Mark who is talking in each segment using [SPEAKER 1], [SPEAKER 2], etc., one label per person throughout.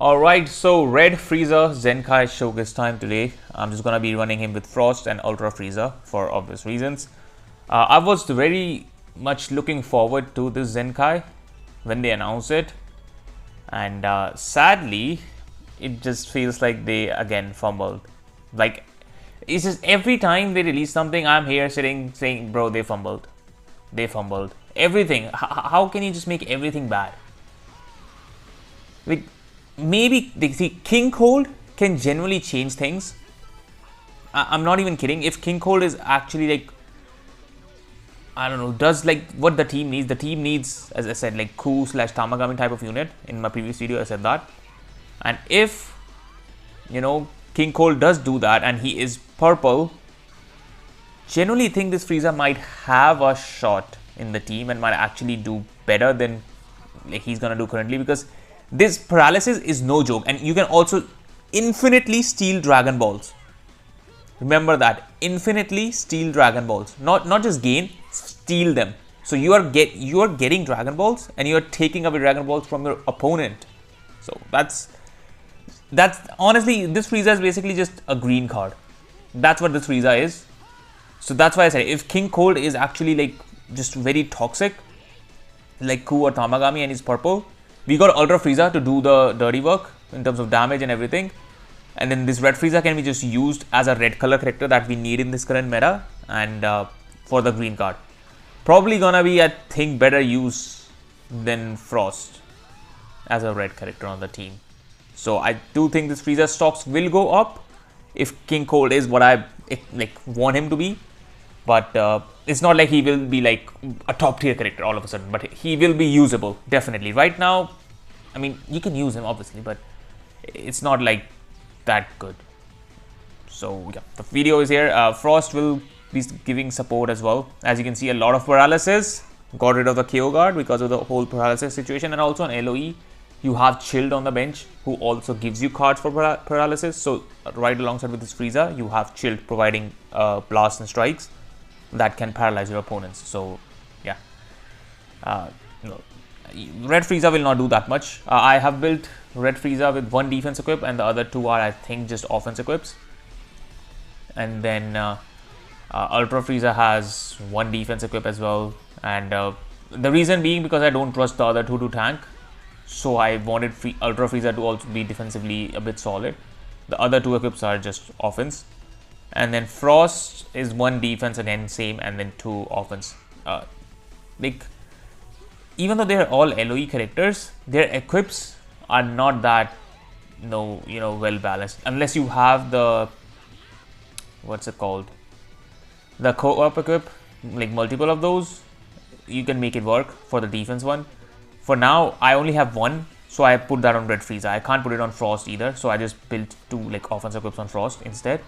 [SPEAKER 1] Alright, so Red Frieza Zenkai Showcase time today. I'm just gonna be running him with Frost and Ultra Frieza for obvious reasons. I was very much looking forward to this Zenkai when they announced it, and sadly, it just feels like they again fumbled. Like, it's just every time they release something, I'm here sitting saying, bro, they fumbled. They fumbled. Everything. How can you just make everything bad? Like, maybe they see King Cold can genuinely change things. I'm not even kidding. If King Cold is actually like, I don't know, does like what the team needs. The team needs, as I said, like Ku / Tamagami type of unit. In my previous video, I said that. And if, you know, King Cold does do that and he is purple, generally think this Frieza might have a shot in the team and might actually do better than like he's gonna do currently, because this paralysis is no joke, and you can also infinitely steal Dragon Balls. Remember that, infinitely steal Dragon Balls, not just gain, steal them. So you are getting Dragon Balls and you are taking away Dragon Balls from your opponent. So that's honestly, this Frieza is basically just a green card. That's what this Frieza is. So that's why I said if King Cold is actually like just very toxic, like Ku or Tamagami, and he's purple, we got Ultra Frieza to do the dirty work in terms of damage and everything. And then this Red Frieza can be just used as a red color character that we need in this current meta, and for the green card. Probably gonna be, I think, better use than Frost as a red character on the team. So I do think this Frieza stocks will go up if King Cold is what I like want him to be. But it's not like he will be like a top tier character all of a sudden, but he will be usable, definitely. Right now, I mean, you can use him obviously, but it's not like that good. So yeah, the video is here. Frost will be giving support as well. As you can see, a lot of paralysis. Got rid of the KO guard because of the whole paralysis situation, and also on LOE, you have Chilled on the bench, who also gives you cards for paralysis. So right alongside with this Frieza, you have Chilled providing blasts and strikes that can paralyze your opponents. So yeah, no, Red Frieza will not do that much. I have built Red Frieza with one defense equip, and the other two are, I think, just offense equips. And then Ultra Frieza has one defense equip as well, and the reason being because I don't trust the other two to tank, so I wanted Ultra Frieza to also be defensively a bit solid. The other two equips are just offense. And then Frost is one defense again, same, and then two offense. Like, even though they're all LOE characters, their equips are not that well balanced, unless you have the, what's it called, the co-op equip, like multiple of those. You can make it work for the defense one. For now, I only have one, so I put that on Red Frieza. I can't put it on Frost either, so I just built two like offense equips on Frost instead.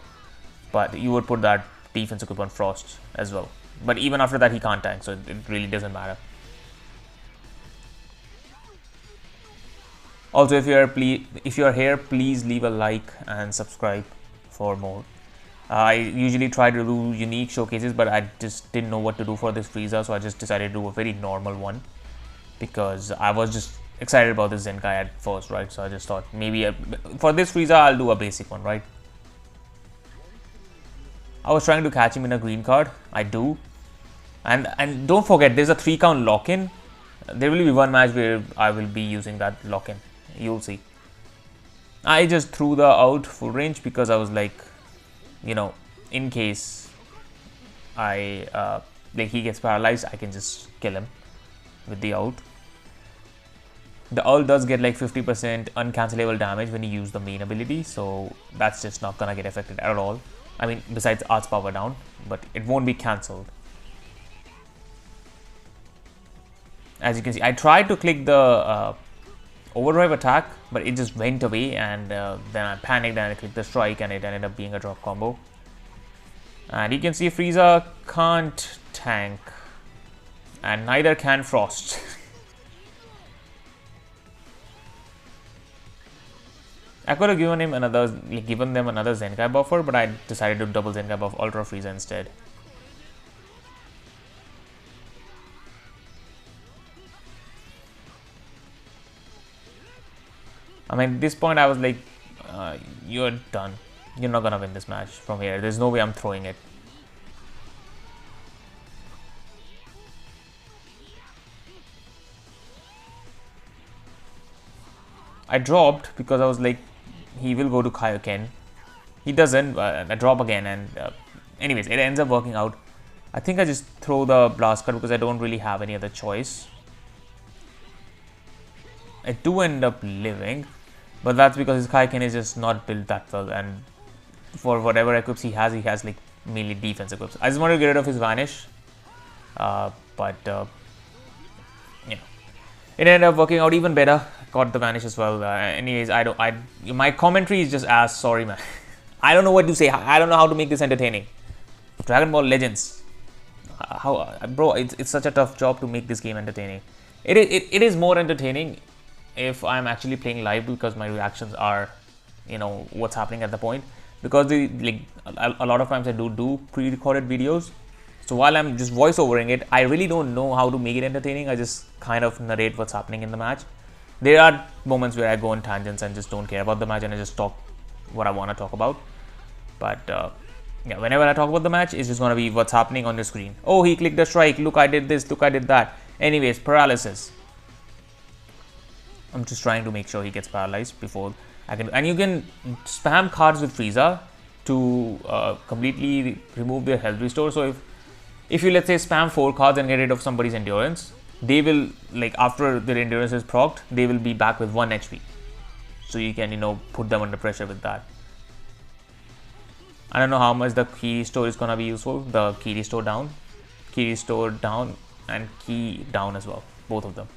[SPEAKER 1] But you would put that defense equip on Frost as well. But even after that, he can't tank, so it really doesn't matter. Also, if you are here, please leave a like and subscribe for more. I usually try to do unique showcases, but I just didn't know what to do for this Frieza, so I just decided to do a very normal one because I was just excited about this Zenkai at first, right? So I just thought maybe for this Frieza, I'll do a basic one, right? I was trying to catch him in a green card. I do. And don't forget, there's a 3 count lock-in. There will be one match where I will be using that lock-in. You'll see. I just threw the out full range because I was like, in case like he gets paralyzed, I can just kill him with the out. The ult does get like 50% uncancelable damage when you use the main ability, so that's just not gonna get affected at all. I mean, besides arts power down, but it won't be cancelled. As you can see, I tried to click the overdrive attack, but it just went away, and then I panicked and I clicked the strike, and it ended up being a drop combo. And you can see Frieza can't tank, and neither can Frost. I could have given them another Zenkai buffer, but I decided to double Zenkai buff Ultra Frieza instead. I mean, at this point I was like, you're done. You're not gonna win this match from here. There's no way I'm throwing it. I dropped because I was like, he will go to Kaioken. He doesn't. I drop again, and anyways, it ends up working out. I think I just throw the blast cut because I don't really have any other choice. I do end up living, but that's because his Kaioken is just not built that well, and for whatever equips he has like mainly defense equips. I just want to get rid of his vanish, but you know, it ended up working out even better. Got the vanish as well. Anyways, my commentary is just ass. Sorry, man. I don't know what to say. I don't know how to make this entertaining. Dragon Ball Legends. Bro? It's such a tough job to make this game entertaining. It is more entertaining if I'm actually playing live because my reactions are, you know, what's happening at the point. Because a lot of times I do pre-recorded videos. So while I'm just voiceovering it, I really don't know how to make it entertaining. I just kind of narrate what's happening in the match. There are moments where I go on tangents and just don't care about the match and I just talk what I want to talk about. But yeah, whenever I talk about the match, it's just going to be what's happening on the screen. Oh, he clicked a strike. Look, I did this. Look, I did that. Anyways, paralysis. I'm just trying to make sure he gets paralyzed before I can. And you can spam cards with Frieza to completely remove their health restore. So if you, let's say, spam 4 cards and get rid of somebody's endurance, they will, like, after their endurance is procced, they will be back with 1 HP. So you can, you know, put them under pressure with that. I don't know how much the key restore is gonna be useful. The key restore down, and key down as well. Both of them.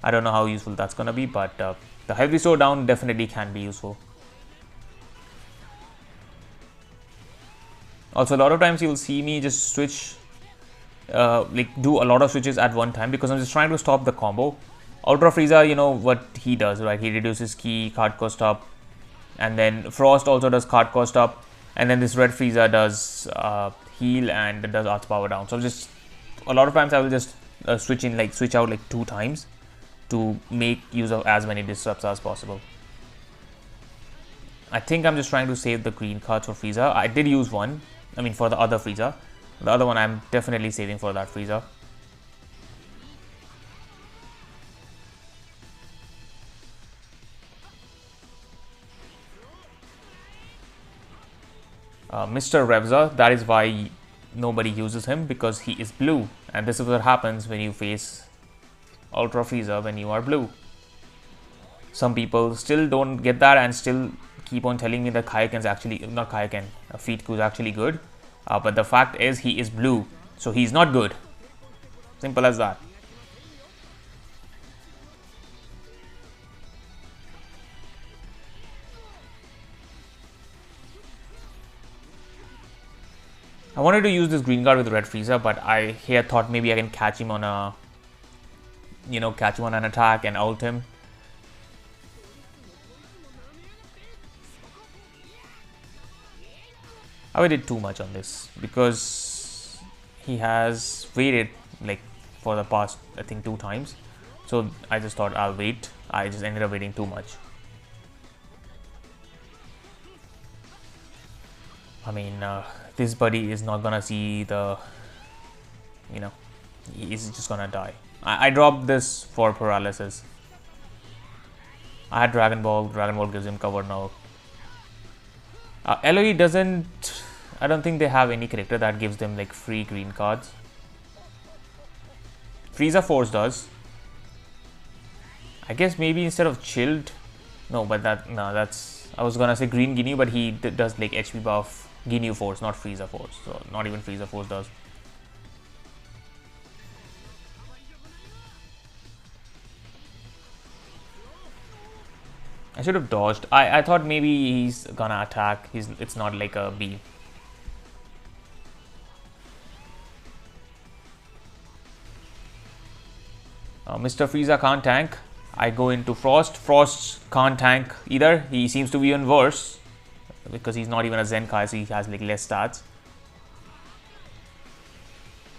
[SPEAKER 1] I don't know how useful that's gonna be, but the health restore down definitely can be useful. Also, a lot of times you'll see me just switch, like do a lot of switches at one time because I'm just trying to stop the combo. Ultra Frieza, you know what he does, right? He reduces key, card cost up, and then Frost also does card cost up, and then this red Frieza does heal and does Arts power down. So just a lot of times I will just switch out like 2 times to make use of as many disrupts as possible. I think I'm just trying to save the green cards for Frieza. I did use one, I mean for the other Frieza. The other one I'm definitely saving for that Frieza. Mr. Revza, that is why nobody uses him, because he is blue, and this is what happens when you face Ultra Frieza when you are blue. Some people still don't get that and still keep on telling me that Kaioken's actually, not Kaioken, Feetku is actually good, but the fact is he is blue, so he's not good. Simple as that. I wanted to use this green card with red Frieza, but I here thought maybe I can catch him on a, you know, catch him on an attack and ult him. I waited too much on this because he has waited like for the past, I think, 2 times. So I just thought I'll wait. I just ended up waiting too much. I mean, this buddy is not gonna see the, you know, he's just gonna die. I dropped this for paralysis. I had Dragon Ball. Dragon Ball gives him cover now. LOE doesn't, I don't think they have any character that gives them like free green cards. Frieza Force does. I guess maybe instead of chilled. No, but that's, I was gonna say Green Ginyu, but he does like HP buff Ginyu Force, not Frieza Force. So not even Frieza Force does. I should have dodged. I thought maybe he's gonna attack. It's not like a B. Mr. Frieza can't tank. I go into Frost. Frost can't tank either. He seems to be even worse because he's not even a Zenkai, so he has like less stats.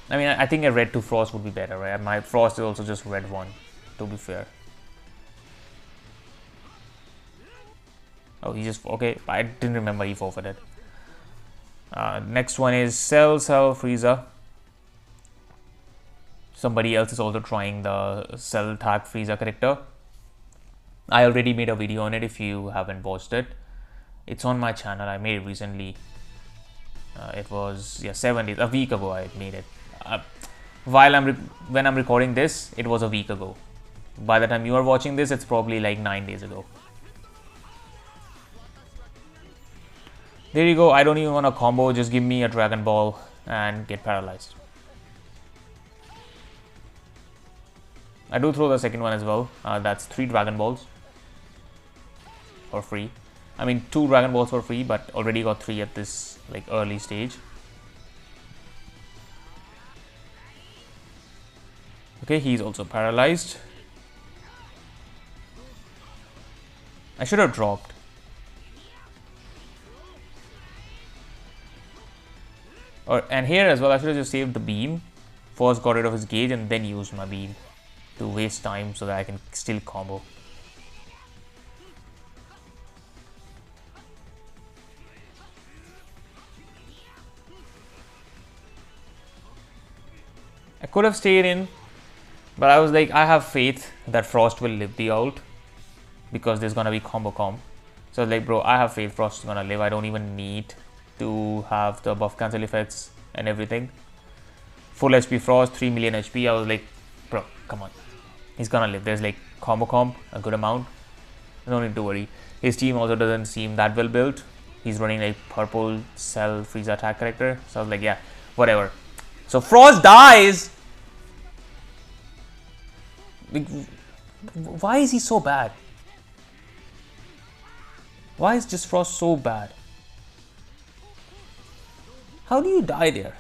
[SPEAKER 1] I mean, I think a red 2 Frost would be better, right? My Frost is also just red 1, to be fair. Oh, he just, okay, I didn't remember he forfeited. Next one is Cell Frieza. Somebody else is also trying the Cell tag Frieza character. I already made a video on it if you haven't watched it. It's on my channel. I made it recently. It was 7 days, a week ago I made it. When I'm recording this, it was a week ago. By the time you are watching this, it's probably like 9 days ago. There you go. I don't even want a combo. Just give me a Dragon Ball and get paralyzed. I do throw the second one as well. That's 3 Dragon Balls for free. I mean 2 Dragon Balls for free, but already got 3 at this like early stage. Okay, he's also paralyzed. I should have dropped. And here as well, I should have just saved the beam. First got rid of his gauge and then used my beam to waste time so that I can still combo. I could have stayed in, but I was like, I have faith that Frost will live the ult because there's gonna be combo comp. So like, bro, I have faith Frost is gonna live. I don't even need to have the buff cancel effects and everything. Full HP Frost, 3 million HP. I was like, bro, come on, he's gonna live. There's like combo comp, a good amount. No need to worry. His team also doesn't seem that well built. He's running like purple Cell Frieza attack character. So I was like, yeah, whatever. So Frost dies. Like, why is he so bad? Why is just Frost so bad? How do you die there?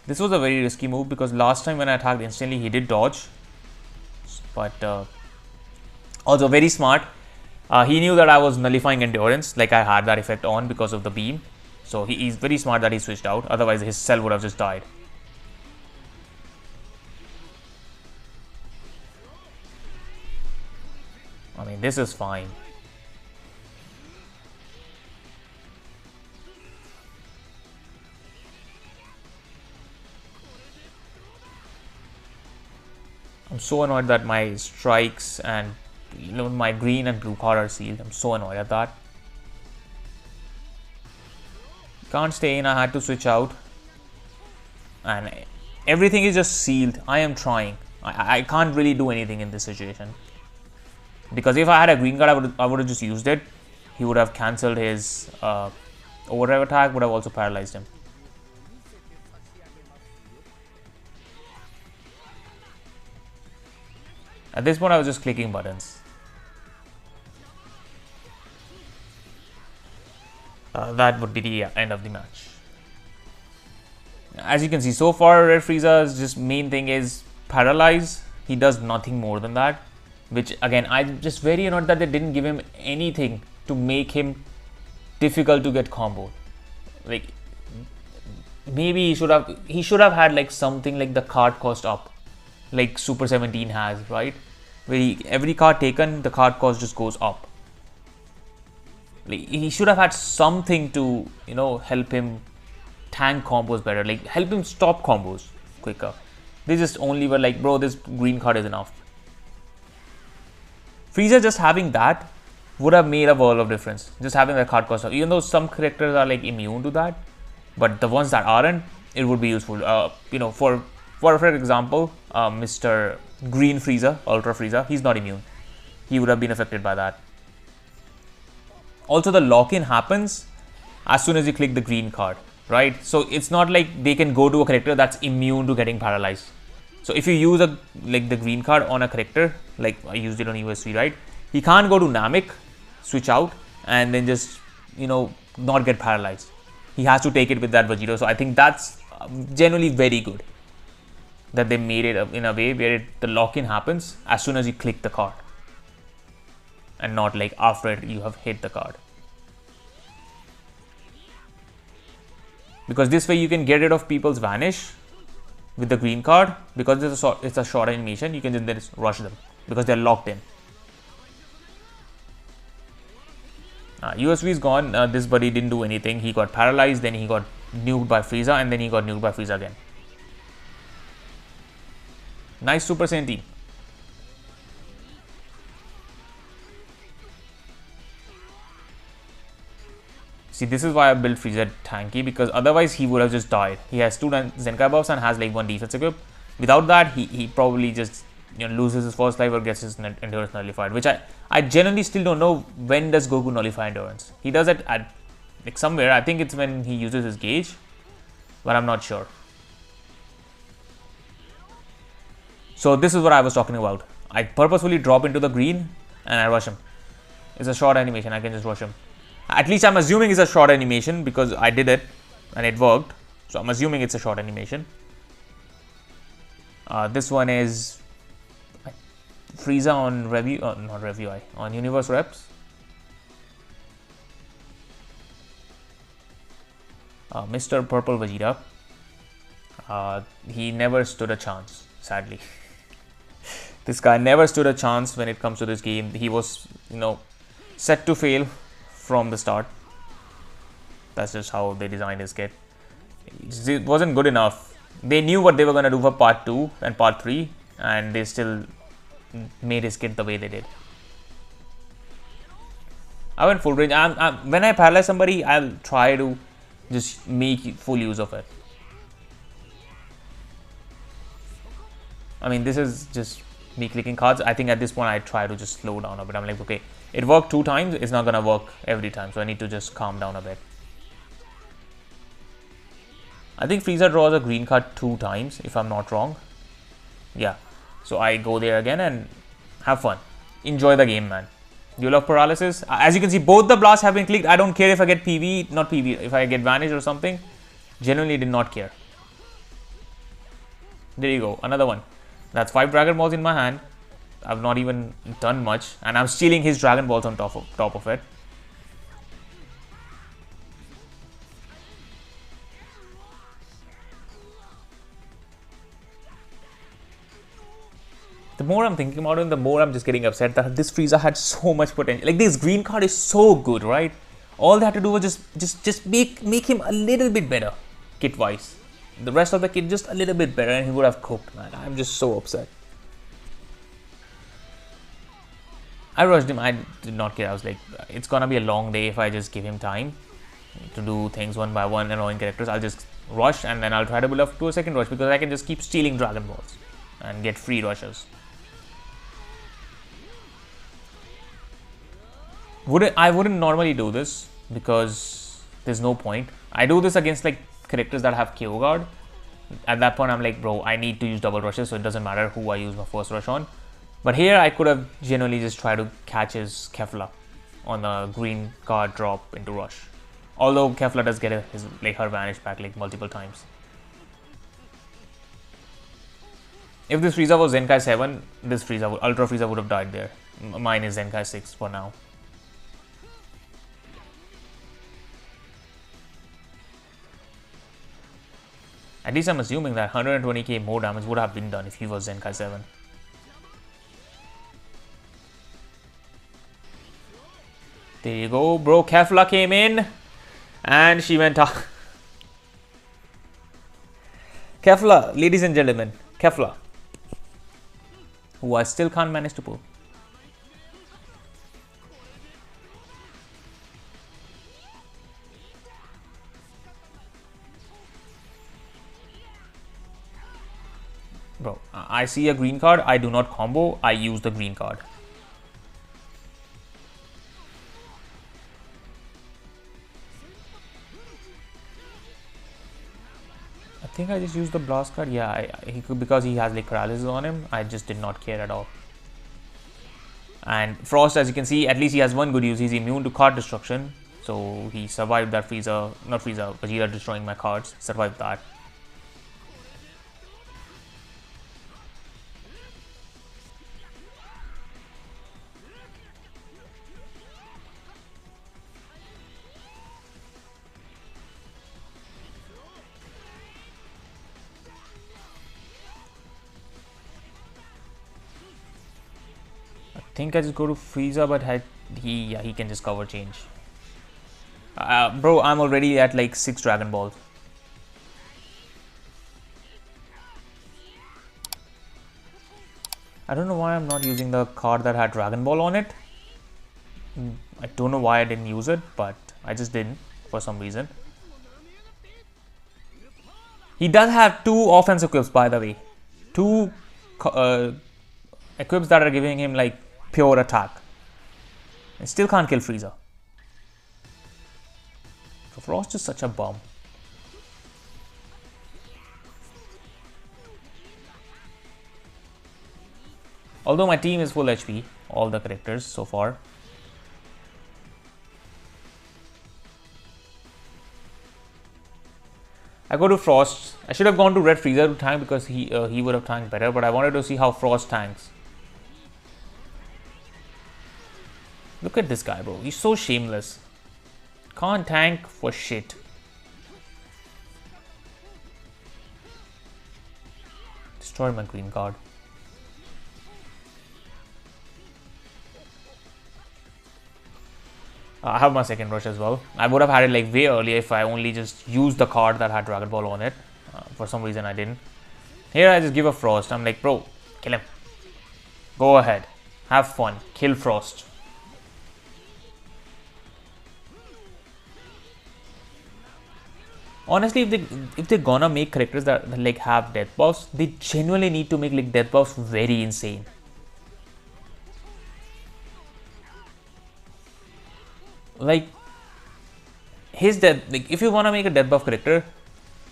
[SPEAKER 1] This was a very risky move because last time when I attacked instantly, he did dodge. But also very smart. He knew that I was nullifying endurance, like I had that effect on because of the beam. So he's very smart that he switched out. Otherwise, his cell would have just died. I mean, this is fine. I'm so annoyed that my strikes and my green and blue card are sealed. I'm so annoyed at that. Can't stay in. I had to switch out. And everything is just sealed. I am trying. I can't really do anything in this situation. Because if I had a green card, I would have just used it. He would have cancelled his overdrive attack, would have also paralyzed him. At this point, I was just clicking buttons. That would be the end of the match. As you can see, so far, Red Frieza's just main thing is paralyze. He does nothing more than that. Which again, I'm just very annoyed that they didn't give him anything to make him difficult to get comboed. Like maybe he should have had like something like the card cost up, like Super 17 has, right? Where every card taken, the card cost just goes up. Like, he should have had something to, you know, help him tank combos better, like help him stop combos quicker. They just only were like, bro, this green card is enough. Frieza just having that would have made a world of difference. Just having the card cost up, even though some characters are like immune to that, but the ones that aren't, it would be useful. You know, for example, Mr. Green Frieza, Ultra Frieza, he's not immune. He would have been affected by that. Also, the lock-in happens as soon as you click the green card, right? So it's not like they can go to a character that's immune to getting paralyzed. So if you use the green card on a character, like I used it on USV, right? He can't go to Namek, switch out, and then just, you know, not get paralyzed. He has to take it with that Vegito. So I think that's generally very good that they made it in a way where the lock-in happens as soon as you click the card, and not like after you have hit the card. Because this way you can get rid of people's vanish with the green card, because it's a short animation, you can just then rush them because they're locked in. USV is gone. This buddy didn't do anything. He got paralyzed, then he got nuked by Frieza, and then he got nuked by Frieza again. Nice Super Saiyan team. See, this is why I built Frieza tanky, because otherwise he would have just died. He has 2 Zenkai buffs and has like 1 defense equip. Without that, he probably just loses his first life or gets his endurance nullified, which I generally still don't know when does Goku nullify endurance. He does it at like somewhere. I think it's when he uses his gauge, but I'm not sure. So this is what I was talking about. I purposefully drop into the green and I rush him. It's a short animation. I can just rush him. At least I'm assuming it's a short animation because I did it and it worked. So I'm assuming it's a short animation. This one is Frieza on review, not review eye, on universe reps. Mr. Purple Vegeta. He never stood a chance, sadly. This guy never stood a chance when it comes to this game. He was, set to fail from the start. That's just how they designed his kit. It wasn't good enough. They knew what they were going to do for part 2 and part 3, and they still made his kit the way they did. I went full range. When I paralyze somebody, I'll try to just make full use of it. I mean, this is just me clicking cards. I think at this point I try to just slow down a bit. I'm like, okay, it worked 2 times, it's not gonna work every time, so I need to just calm down a bit. I think Frieza draws a green card 2 times, if I'm not wrong. Yeah, so I go there again and have fun. Enjoy the game, man. You love Paralysis. As you can see, both the blasts have been clicked. I don't care if I get PV, not PV, if I get Vanish or something. Genuinely did not care. There you go, another one. That's 5 Dragon Balls in my hand. I've not even done much, and I'm stealing his Dragon Balls on top of it. The more I'm thinking about it, the more I'm just getting upset that this Frieza had so much potential. Like, this green card is so good, right? All they had to do was just make him a little bit better, kit-wise. The rest of the kit just a little bit better, and he would have cooked, man. I'm just so upset. I rushed him. I did not care. I was like, it's gonna be a long day if I just give him time to do things one by one, annoying characters. I'll just rush, and then I'll try to build up to a second rush, because I can just keep stealing Dragon Balls and get free rushes. I wouldn't normally do this because there's no point. I do this against like characters that have KO guard. At that point, I'm like, bro, I need to use double rushes, so it doesn't matter who I use my first rush on. But here, I could have genuinely just tried to catch his Kefla on the green card drop into rush. Although Kefla does get her Vanish back like multiple times. If this Frieza was Zenkai 7, this Frieza, Ultra Frieza would have died there. Mine is Zenkai 6 for now. At least I'm assuming that 120k more damage would have been done if he was Zenkai 7. There you go, bro. Kefla came in and she went off. Kefla, ladies and gentlemen, Kefla, who I still can't manage to pull. Bro, I see a green card, I do not combo, I use the green card. I think I just used the blast card. Yeah, because he has like paralysis on him, I just did not care at all. And Frost, as you can see, at least he has one good use. He's immune to card destruction, so he survived that Vegeta destroying my cards. Survived that. I think I just go to Frieza, but he can just cover change. Bro, I'm already at like 6 Dragon Balls. I don't know why I'm not using the card that had Dragon Ball on it. I don't know why I didn't use it, but I just didn't for some reason. He does have 2 offense equips, by the way. 2 equips that are giving him like pure attack. And still can't kill Frieza. So Frost is such a bum. Although my team is full HP, all the characters so far. I go to Frost. I should have gone to Red Frieza to tank because he would have tanked better, but I wanted to see how Frost tanks. Look at this guy, bro. He's so shameless. Can't tank for shit. Destroy my green card. I have my second rush as well. I would have had it like way earlier if I only just used the card that had Dragon Ball on it. For some reason I didn't. Here I just give a Frost. I'm like, bro, kill him. Go ahead. Have fun. Kill Frost. Honestly, if they're gonna make characters that like have death buffs, they genuinely need to make like death buffs very insane. Like his death, like if you wanna make a death buff character,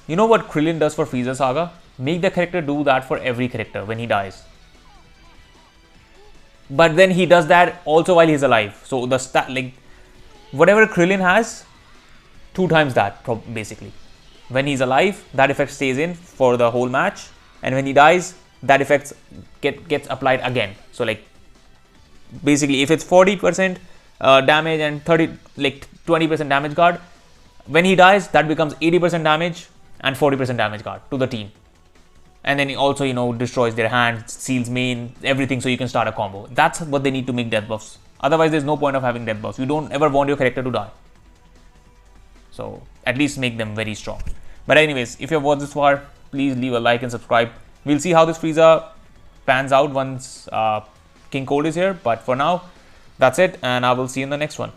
[SPEAKER 1] you know what Krillin does for Frieza Saga? Make the character do that for every character when he dies. But then he does that also while he's alive. So the stat, like whatever Krillin has, 2 times that basically. When he's alive, that effect stays in for the whole match, and when he dies, that effect gets applied again. So like basically, if it's 40% damage and 20% damage guard, when he dies, that becomes 80% damage and 40% damage guard to the team. And then he also, you know, destroys their hand, seals main, everything, so you can start a combo. That's what they need to make death buffs. Otherwise, there's no point of having death buffs. You don't ever want your character to die. So at least make them very strong. But anyways, if you have watched this far, please leave a like and subscribe. We'll see how this Frieza pans out once King Cold is here. But for now, that's it, and I will see you in the next one.